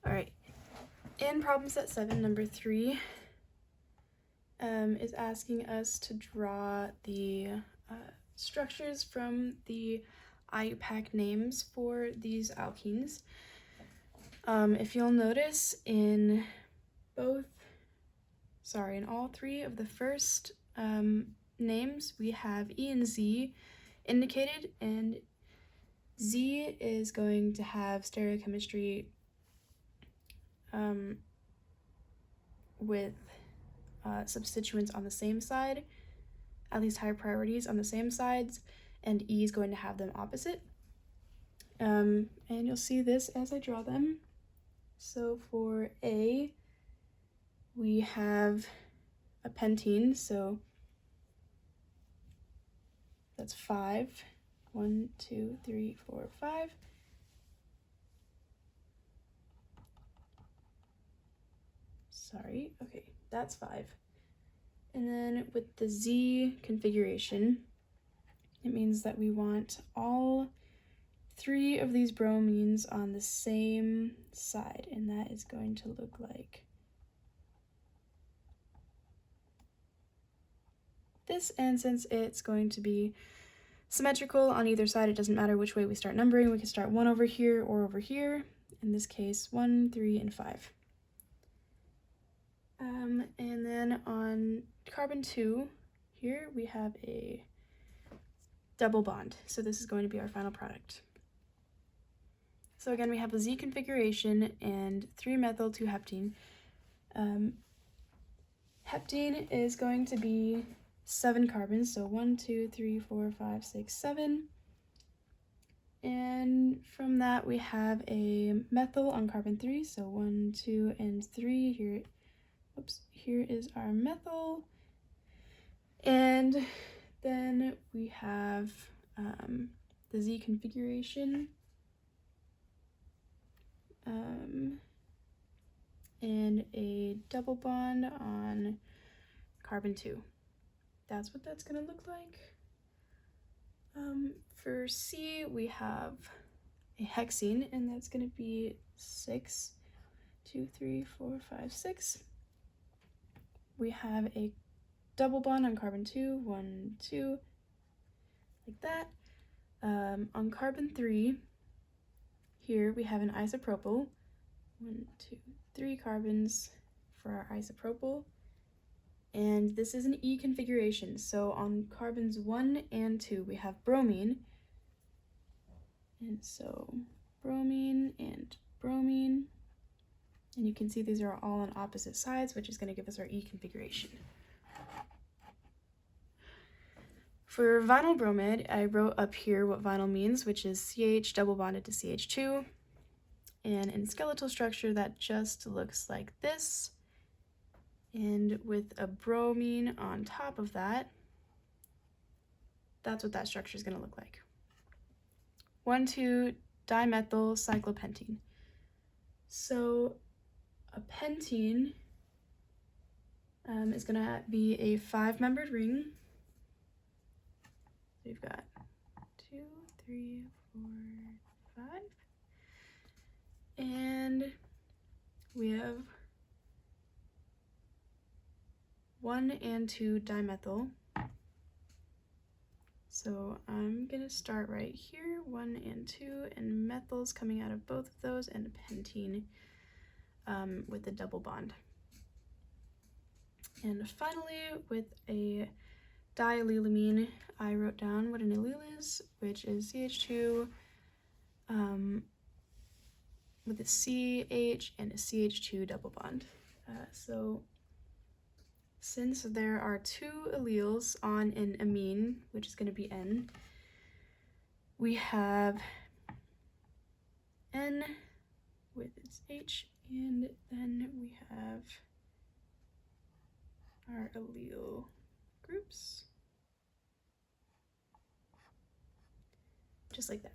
All right, in problem set 7, number 3, is asking us to draw the structures from the IUPAC names for these alkenes. If you'll notice in all 3 of the first names, we have E and Z indicated, and Z is going to have stereochemistry with substituents on the same side, at least higher priorities on the same sides, and E is going to have them opposite. And you'll see this as I draw them. So for A, we have a pentene, so that's 5. 1, 2, 3, 4, 5. Sorry, okay, that's 5. And then with the Z configuration, it means that we want all 3 of these bromines on the same side, and that is going to look like this. And since it's going to be symmetrical on either side, it doesn't matter which way we start numbering. We can start 1 over here or over here. In this case, 1, 3, and 5. And then on carbon 2, here we have a double bond. So this is going to be our final product. So again, we have a Z configuration and 3-methyl-2-heptene. Heptene is going to be 7 carbons, so 1, 2, 3, 4, 5, 6, 7. And from that, we have a methyl on carbon 3, so 1, 2, and 3. Here is our methyl. And then we have the Z configuration. And a double bond on carbon 2. That's what that's going to look like. For C, we have a hexene, and that's going to be 6. 2, 3, 4, 5, 6. We have a double bond on carbon 2, 1, 2, like that. On carbon 3, here we have an isopropyl, 1, 2, 3 carbons for our isopropyl. And this is an E configuration, so on carbons 1 and 2 we have bromine, and so bromine and bromine, and you can see these are all on opposite sides, which is going to give us our E configuration. For vinyl bromide, I wrote up here what vinyl means, which is CH double bonded to CH2, and in skeletal structure that just looks like this. And with a bromine on top of that, that's what that structure is going to look like. 1,2-dimethyl cyclopentene. So a pentene is going to be a 5-membered ring. So we've got 2, 3, 4, 5. And we have 1 and 2 dimethyl. So I'm gonna start right here, 1 and 2, and methyls coming out of both of those, and a pentene with a double bond. And finally, with a diallylamine, I wrote down what an allele is, which is CH2 with a CH and a CH2 double bond. So since there are 2 alleles on an amine, which is going to be N, we have N with its H, and then we have our allele groups, just like that.